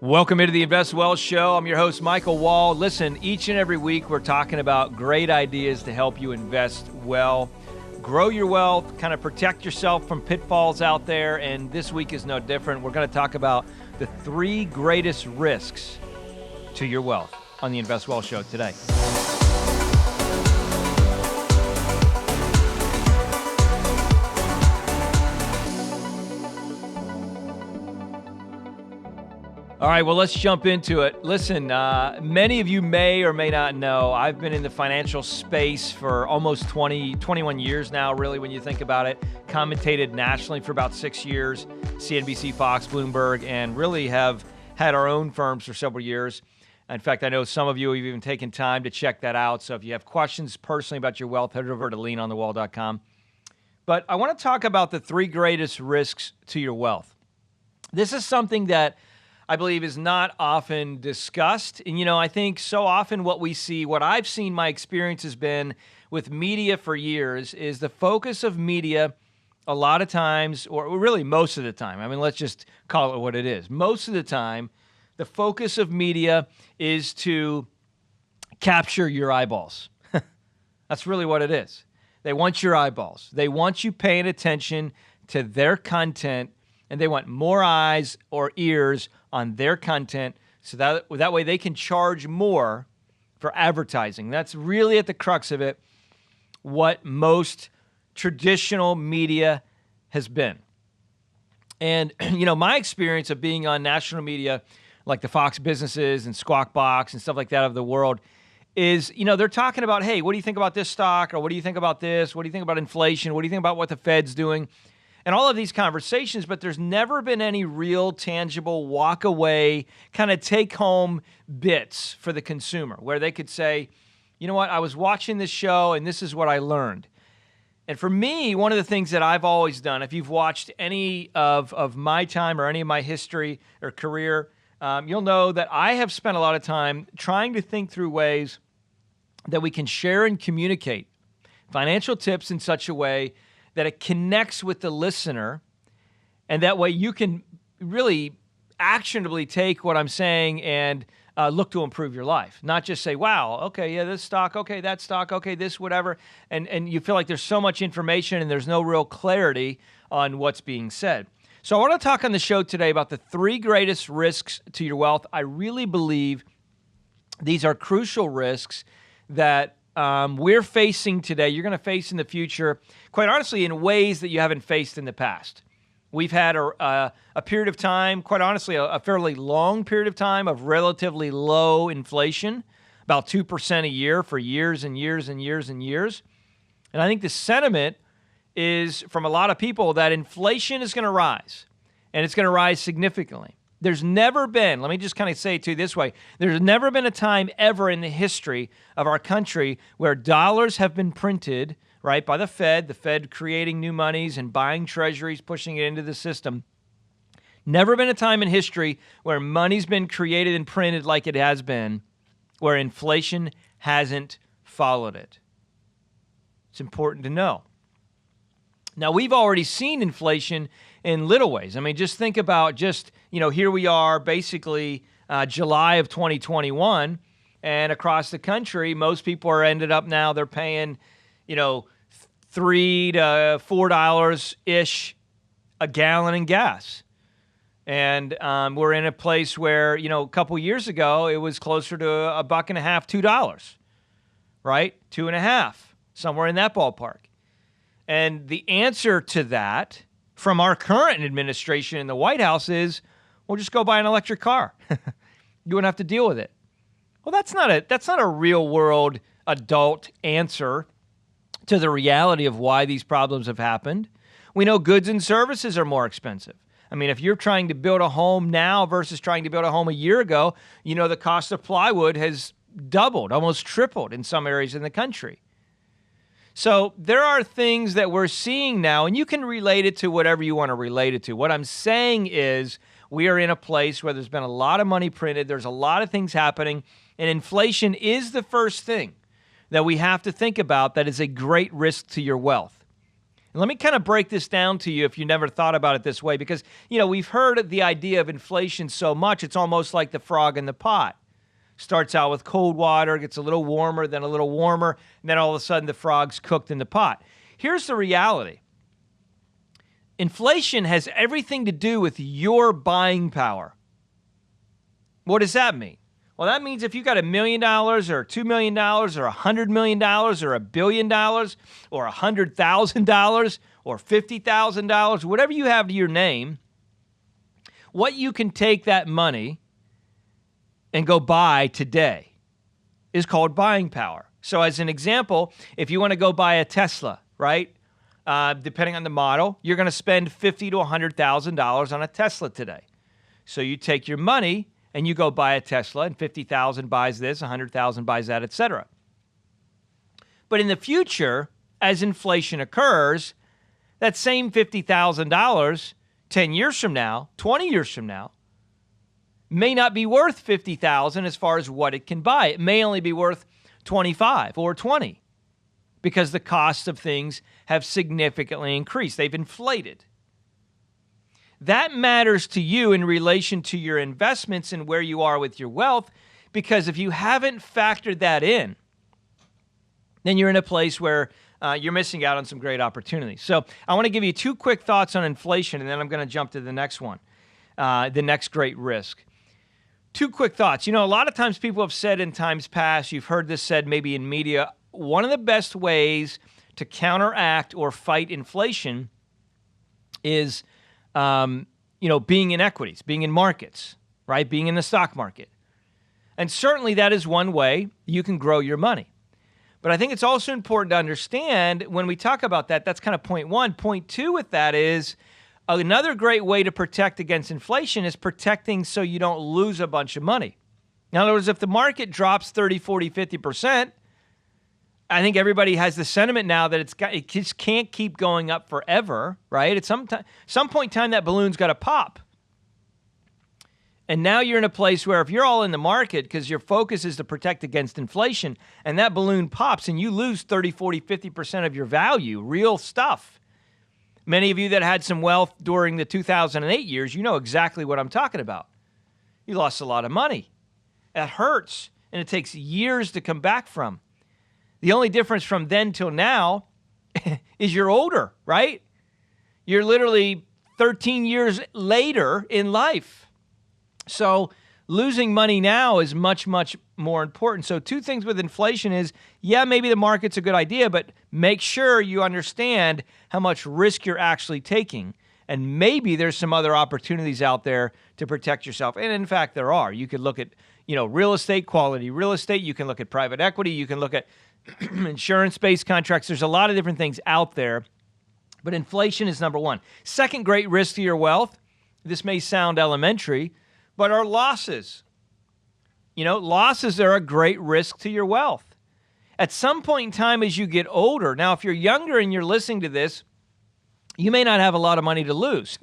Welcome into the Invest Well Show. I'm your host, Michael Wall. Listen, each and every week we're talking about great ideas to help you invest well, grow your wealth, kind of protect yourself from pitfalls out there. And this week is no different. We're going to talk about the 3 greatest risks to your wealth on the Invest Well Show today. All right, well, let's jump into it. Listen, many of you may or may not know, I've been in the financial space for almost 21 years now, really, when you think about it. Commentated nationally for about 6 years, CNBC, Fox, Bloomberg, and really have had our own firms for several years. In fact, I know some of you have even taken time to check that out. So if you have questions personally about your wealth, head over to leanonthewall.com. But I want to talk about the 3 greatest risks to your wealth. This is something that I believe is not often discussed. And, you know, I think so often what we see, what I've seen, my experience has been with media for years, is the focus of media a lot of times, or really most of the time. I mean, let's just call it what it is. Most of the time, the focus of media is to capture your eyeballs. That's really what it is. They want your eyeballs. They want you paying attention to their content, and they want more eyes or ears on their content so that way they can charge more for advertising. That's really at the crux of it, what most traditional media has been. And, you know, my experience of being on national media like the Fox Businesses and Squawk Box and stuff like that of the world is, you know, they're talking about, hey, what do you think about this stock? Or what do you think about this? What do you think about inflation? What do you think about what the Fed's doing? And all of these conversations, but there's never been any real tangible walk away, kind of take home bits for the consumer where they could say, you know what, I was watching this show and this is what I learned. And for me, one of the things that I've always done, if you've watched any of my time or any of my history or career, you'll know that I have spent a lot of time trying to think through ways that we can share and communicate financial tips in such a way that it connects with the listener, and that way you can really actionably take what I'm saying and look to improve your life. Not just say, wow, okay, yeah, this stock, okay, that stock, okay, this, whatever, and you feel like there's so much information and there's no real clarity on what's being said. So I want to talk on the show today about the 3 greatest risks to your wealth. I really believe these are crucial risks that we're facing today, you're going to face in the future, quite honestly, in ways that you haven't faced in the past. We've had a period of time, quite honestly, a fairly long period of time of relatively low inflation, about 2% a year for years and years and years and years. And I think the sentiment is from a lot of people that inflation is going to rise, and it's going to rise significantly. There's never been, let me just kind of say it to you this way, there's never been a time ever in the history of our country where dollars have been printed, right, by the Fed creating new monies and buying treasuries, pushing it into the system. Never been a time in history where money's been created and printed like it has been, where inflation hasn't followed it. It's important to know. Now, we've already seen inflation in little ways. I mean, just think about here we are basically July of 2021, and across the country, most people are ended up now, they're paying, $3 to $4-ish a gallon in gas. And we're in a place where, a couple years ago, it was closer to $1.50, $2, right? $2.50, somewhere in that ballpark. And the answer to that from our current administration in the White House is, well, just go buy an electric car. You wouldn't have to deal with it. Well, that's not a real world adult answer to the reality of why these problems have happened. We know goods and services are more expensive. I mean, if you're trying to build a home now versus trying to build a home a year ago, the cost of plywood has doubled, almost tripled in some areas in the country. So there are things that we're seeing now, and you can relate it to whatever you want to relate it to. What I'm saying is we are in a place where there's been a lot of money printed, there's a lot of things happening, and inflation is the first thing that we have to think about that is a great risk to your wealth. And let me kind of break this down to you if you never thought about it this way, because, we've heard the idea of inflation so much, it's almost like the frog in the pot. Starts out with cold water, gets a little warmer, then a little warmer, and then all of a sudden the frog's cooked in the pot. Here's the reality. Inflation has everything to do with your buying power. What does that mean? Well, that means if you got $1 million or $2 million or $100 million or $1 billion or $100,000 or $50,000, whatever you have to your name, what you can take that money and go buy today is called buying power. So as an example, if you want to go buy a Tesla, right? Depending on the model, you're going to spend $50,000 to $100,000 on a Tesla today. So you take your money and you go buy a Tesla, and 50,000 buys this, 100,000 buys that, etc. But in the future, as inflation occurs, that same $50,000 10 years from now, 20 years from now, may not be worth 50,000 as far as what it can buy. It may only be worth 25 or 20 because the cost of things have significantly increased. They've inflated. That matters to you in relation to your investments and where you are with your wealth, because if you haven't factored that in, then you're in a place where you're missing out on some great opportunities. So I want to give you 2 quick thoughts on inflation, and then I'm going to jump to the next one, the next great risk. 2 quick thoughts. A lot of times people have said in times past, you've heard this said maybe in media, one of the best ways to counteract or fight inflation is being in equities, being in markets, right? Being in the stock market. And certainly that is one way you can grow your money. But I think it's also important to understand when we talk about that, that's kind of point 1. Point 2 with that is another great way to protect against inflation is protecting so you don't lose a bunch of money. In other words, if the market drops 30, 40, 50%, I think everybody has the sentiment now that it just can't keep going up forever, right? At some point in time, that balloon's got to pop. And now you're in a place where if you're all in the market because your focus is to protect against inflation and that balloon pops and you lose 30, 40, 50% of your value, real stuff. Many of you that had some wealth during the 2008 years, you know exactly what I'm talking about. You lost a lot of money. That hurts, and it takes years to come back from. The only difference from then till now is you're older, right? You're literally 13 years later in life. So losing money now is much, much more important. So 2 things with inflation is, maybe the market's a good idea, but make sure you understand how much risk you're actually taking. And maybe there's some other opportunities out there to protect yourself. And in fact, there are. You could look at, real estate, quality real estate. You can look at private equity. You can look at insurance-based contracts. There's a lot of different things out there, but inflation is number 1. Second great risk to your wealth, this may sound elementary, but are losses. Losses are a great risk to your wealth. At some point in time as you get older, now if you're younger and you're listening to this, you may not have a lot of money to lose.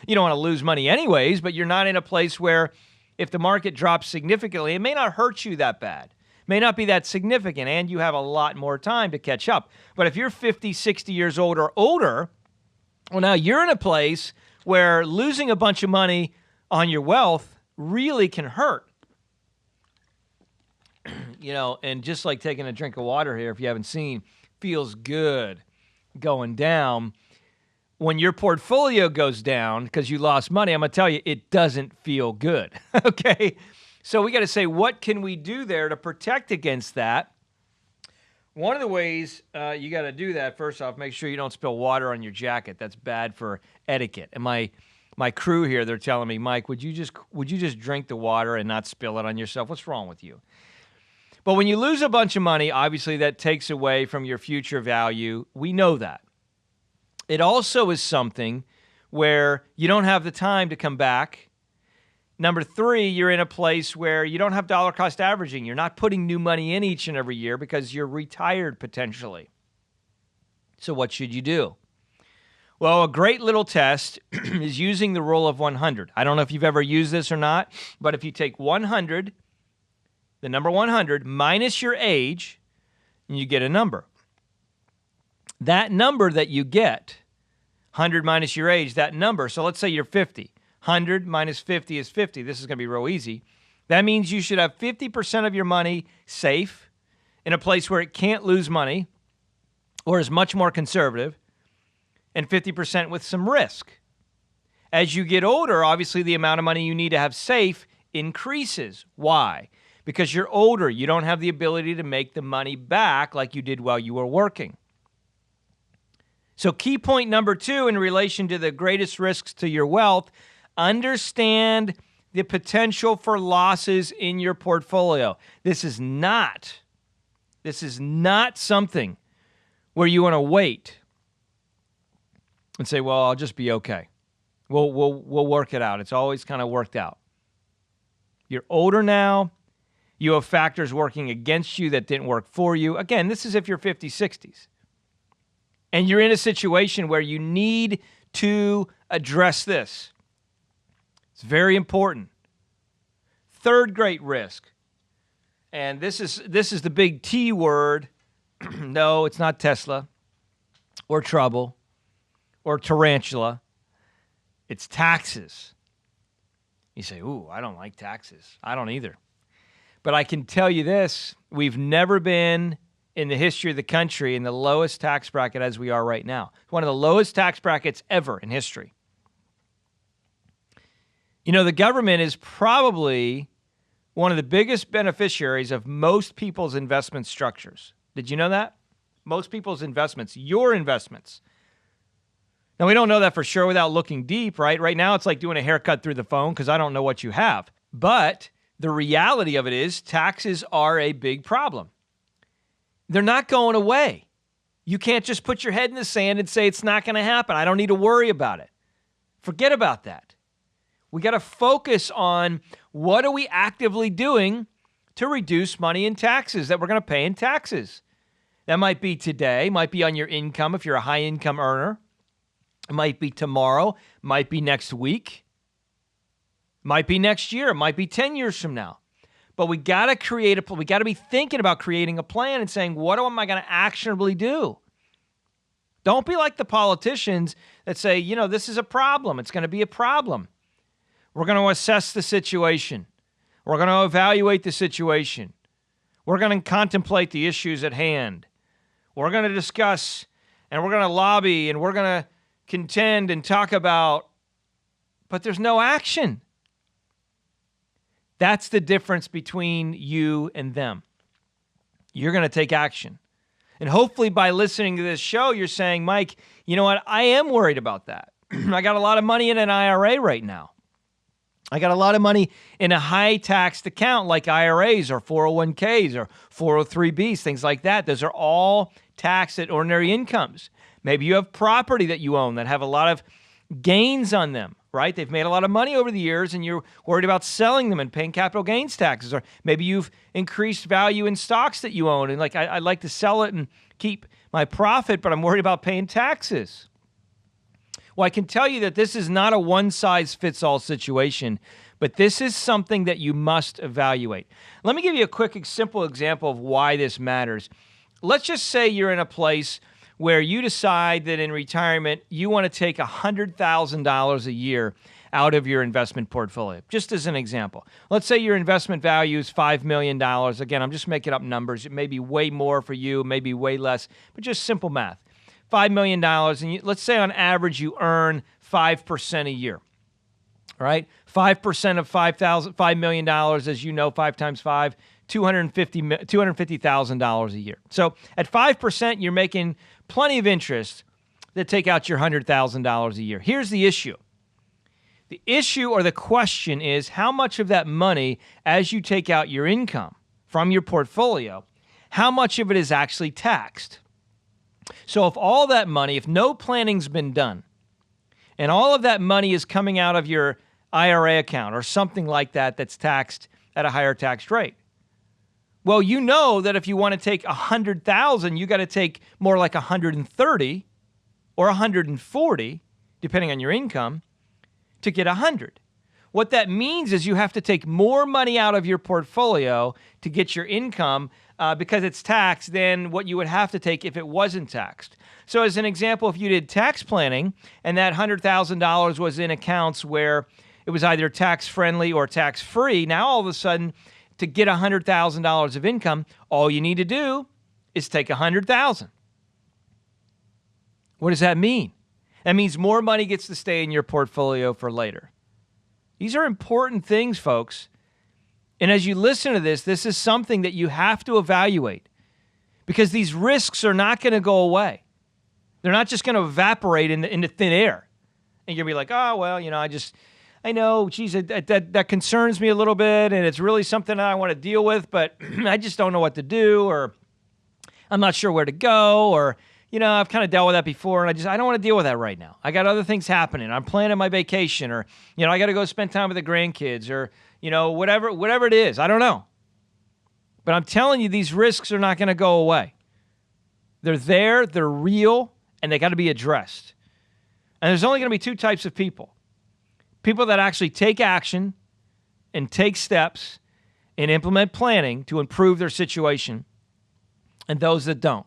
You don't want to lose money anyways, but you're not in a place where if the market drops significantly, it may not hurt you that bad. May not be that significant, and you have a lot more time to catch up. But if you're 50, 60 years old or older, well, now you're in a place where losing a bunch of money on your wealth really can hurt. And just like taking a drink of water here, if you haven't seen, feels good going down. When your portfolio goes down because you lost money, I'm going to tell you, it doesn't feel good, okay? So we got to say, what can we do there to protect against that? One of the ways you got to do that, first off, make sure you don't spill water on your jacket. That's bad for etiquette. And my crew here, they're telling me, Mike, would you just drink the water and not spill it on yourself? What's wrong with you? But when you lose a bunch of money, obviously that takes away from your future value. We know that. It also is something where you don't have the time to come back. Number 3, you're in a place where you don't have dollar cost averaging. You're not putting new money in each and every year because you're retired potentially. So what should you do? Well, a great little test is using the rule of 100. I don't know if you've ever used this or not, but if you take 100, the number 100, minus your age, and you get a number. that number that you get, 100 minus your age, that number, so let's say you're 50. 100 minus 50 is 50. This is going to be real easy. That means you should have 50% of your money safe in a place where it can't lose money or is much more conservative, and 50% with some risk. As you get older, obviously the amount of money you need to have safe increases. Why? Because you're older. You don't have the ability to make the money back like you did while you were working. So key point number 2 in relation to the greatest risks to your wealth, understand the potential for losses in your portfolio. This is not something where you want to wait and say, well, I'll just be okay. We'll work it out. It's always kind of worked out. You're older now. You have factors working against you that didn't work for you. Again, this is if you're 50s, 60s. And you're in a situation where you need to address this. It's very important. Third great risk, and this is the big T word. No, it's not Tesla or trouble or tarantula. It's taxes. You say, ooh, I don't like taxes. I don't either. But I can tell you this, we've never been in the history of the country in the lowest tax bracket as we are right now. It's one of the lowest tax brackets ever in history. You know, the government is probably one of the biggest beneficiaries of most people's investment structures. Did you know that? Most people's investments, your investments. Now, we don't know that for sure without looking deep, right? Right now, it's like doing a haircut through the phone because I don't know what you have. But the reality of it is taxes are a big problem. They're not going away. You can't just put your head in the sand and say it's not going to happen. I don't need to worry about it. Forget about that. We got to focus on what are we actively doing to reduce money in taxes that we're going to pay in taxes. That might be today, might be on your income if you're a high income earner. It might be tomorrow, might be next week, might be next year, might be 10 years from now. But we got to be thinking about creating a plan and saying, what am I going to actionably do? Don't be like the politicians that say, you know, this is a problem. It's going to be a problem. We're going to assess the situation. We're going to evaluate the situation. We're going to contemplate the issues at hand. We're going to discuss and we're going to lobby and we're going to contend and talk about, but there's no action. That's the difference between you and them. You're going to take action. And hopefully by listening to this show, you're saying, Mike, you know what? I am worried about that. I got a lot of money in an IRA right now. I got a lot of money in a high-taxed account like IRAs or 401ks or 403bs, things like that. Those are all taxed at ordinary incomes. Maybe you have property that you own that have a lot of gains on them, right? They've made a lot of money over the years and you're worried about selling them and paying capital gains taxes. Or maybe you've increased value in stocks that you own and like, I'd like to sell it and keep my profit, but I'm worried about paying taxes. Well, I can tell you that this is not a one-size-fits-all situation, but this is something that you must evaluate. Let me give you a quick, simple example of why this matters. Let's just say you're in a place where you decide that in retirement, you want to take $100,000 a year out of your investment portfolio. Just as an example. Let's say your investment value is $5 million. Again, I'm just making up numbers. It may be way more for you, maybe way less, but just simple math. $5 million, and let's say on average you earn 5% a year. All right? 5% of $5 million, as you know, 5 times 5, $250,000 a year. So at 5%, you're making plenty of interest to take out your $100,000 a year. Here's the issue. The issue or the question is how much of that money, as you take out your income from your portfolio, how much of it is actually taxed? So if all that money, if no planning's been done, and all of that money is coming out of your IRA account or something like that that's taxed at a higher tax rate, well, you know that if you want to take 100,000, you got to take more like 130 or 140, depending on your income, to get 100. What that means is you have to take more money out of your portfolio to get your income because it's taxed than what you would have to take if it wasn't taxed. So as an example, if you did tax planning and that $100,000 was in accounts where it was either tax-friendly or tax-free, now all of a sudden, to get $100,000 of income, all you need to do is take $100,000. What does that mean? That means more money gets to stay in your portfolio for later. These are important things, folks. And as you listen to this, this is something that you have to evaluate because these risks are not going to go away. They're not just going to evaporate into thin air. And you're going to be like, oh, well, I know, geez, that concerns me a little bit, and it's really something that I want to deal with, but I just don't know what to do, or I'm not sure where to go, or, I've kind of dealt with that before, and I don't want to deal with that right now. I got other things happening. I'm planning my vacation, or, I got to go spend time with the grandkids, or, whatever it is. I don't know. But I'm telling you, these risks are not going to go away. They're there, they're real, and they got to be addressed. And there's only going to be two types of people. People that actually take action and take steps and implement planning to improve their situation, and those that don't.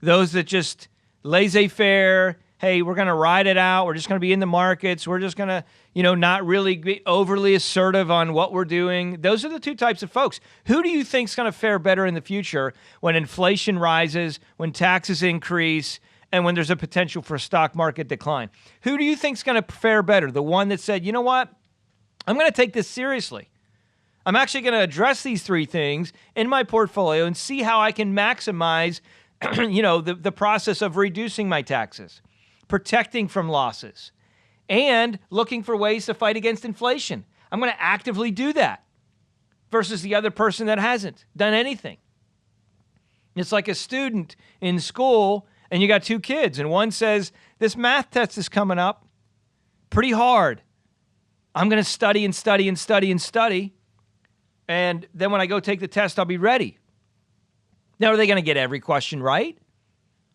Those that just laissez-faire, hey, we're going to ride it out, we're just going to be in the markets, we're just going to, not really be overly assertive on what we're doing. Those are the two types of folks. Who do you think is going to fare better in the future when inflation rises, when taxes increase, and when there's a potential for a stock market decline? Who do you think is going to fare better? The one that said, you know what? I'm going to take this seriously. I'm actually going to address these three things in my portfolio and see how I can maximize, the process of reducing my taxes, protecting from losses, and looking for ways to fight against inflation. I'm going to actively do that versus the other person that hasn't done anything. It's like a student in school, and you got two kids, and one says, this math test is coming up pretty hard. I'm going to study and study and study and study, and then when I go take the test, I'll be ready. Now, are they going to get every question right?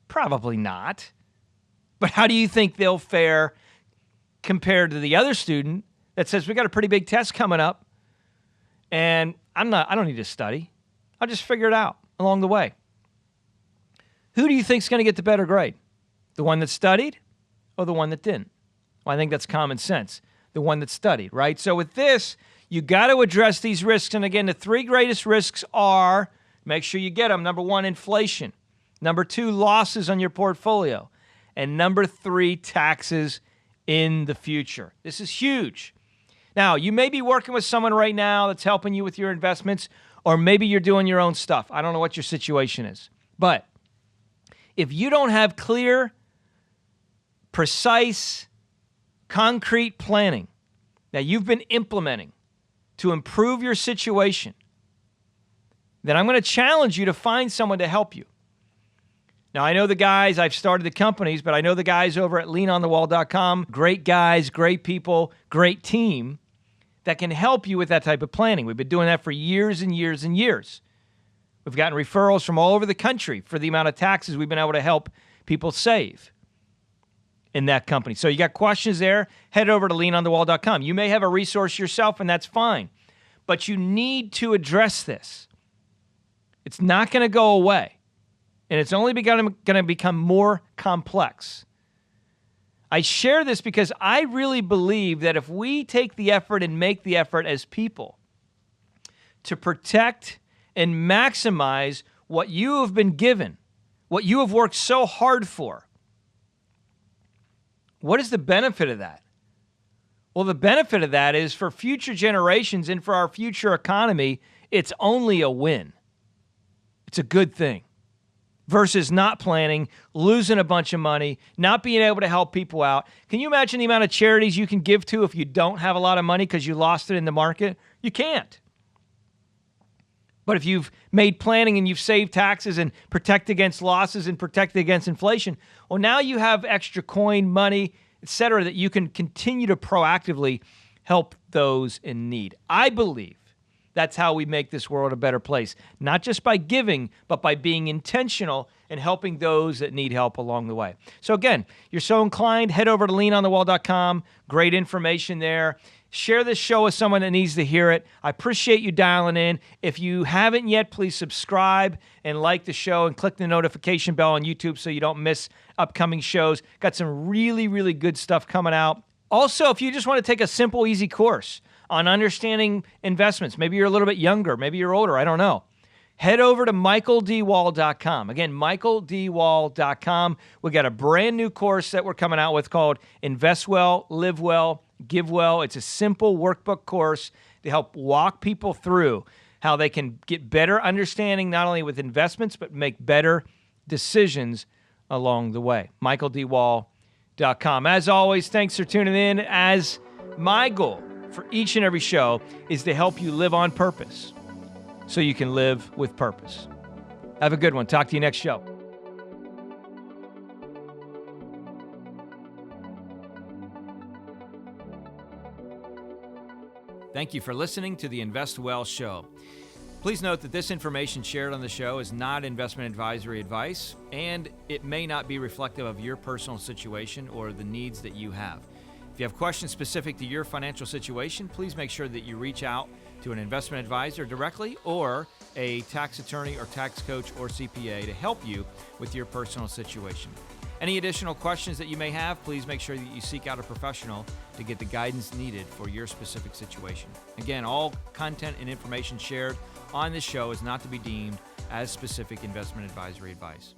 Probably not. But how do you think they'll fare compared to the other student that says, we got a pretty big test coming up, and I don't need to study. I'll just figure it out along the way. Who do you think is going to get the better grade? The one that studied or the one that didn't? Well, I think that's common sense. The one that studied, right? So with this, you got to address these risks. And again, the three greatest risks are, make sure you get them. Number one, inflation. Number two, losses on your portfolio. And number three, taxes in the future. This is huge. Now, you may be working with someone right now that's helping you with your investments, or maybe you're doing your own stuff. I don't know what your situation is. But if you don't have clear, precise, concrete planning that you've been implementing to improve your situation, then I'm going to challenge you to find someone to help you. Now, I know the guys, I've started the companies, but I know the guys over at leanonthewall.com, great guys, great people, great team that can help you with that type of planning. We've been doing that for years and years and years. We've gotten referrals from all over the country for the amount of taxes we've been able to help people save in that company. So you got questions there, head over to leanonthewall.com. You may have a resource yourself, and that's fine. But you need to address this. It's not going to go away. And it's only going to become more complex. I share this because I really believe that if we take the effort and make the effort as people to protect and maximize what you have been given, what you have worked so hard for, what is the benefit of that? Well, the benefit of that is for future generations and for our future economy, it's only a win. It's a good thing. Versus not planning, losing a bunch of money, not being able to help people out. Can you imagine the amount of charities you can give to if you don't have a lot of money because you lost it in the market? You can't. But if you've made planning and you've saved taxes and protect against losses and protect against inflation, well, now you have extra coin, money, et cetera, that you can continue to proactively help those in need. I believe that's how we make this world a better place, not just by giving, but by being intentional and helping those that need help along the way. So again, you're so inclined, head over to leanonthewall.com. Great information there. Share this show with someone that needs to hear it. I appreciate you dialing in. If you haven't yet, please subscribe and like the show and click the notification bell on YouTube so you don't miss upcoming shows. Got some really, really good stuff coming out. Also, if you just want to take a simple, easy course on understanding investments, maybe you're a little bit younger, maybe you're older, I don't know. Head over to michaeldwall.com. Again, michaeldwall.com. We got a brand new course that we're coming out with called Invest Well, Live Well, Give Well. It's a simple workbook course to help walk people through how they can get better understanding not only with investments, but make better decisions along the way. michaeldwall.com. As always, thanks for tuning in. As my goal for each and every show is to help you live on purpose so you can live with purpose. Have a good one. Talk to you next show. Thank you for listening to the Invest Well Show. Please note that this information shared on the show is not investment advisory advice, and it may not be reflective of your personal situation or the needs that you have. If you have questions specific to your financial situation, please make sure that you reach out to an investment advisor directly or a tax attorney or tax coach or CPA to help you with your personal situation. Any additional questions that you may have, please make sure that you seek out a professional to get the guidance needed for your specific situation. Again, all content and information shared on this show is not to be deemed as specific investment advisory advice.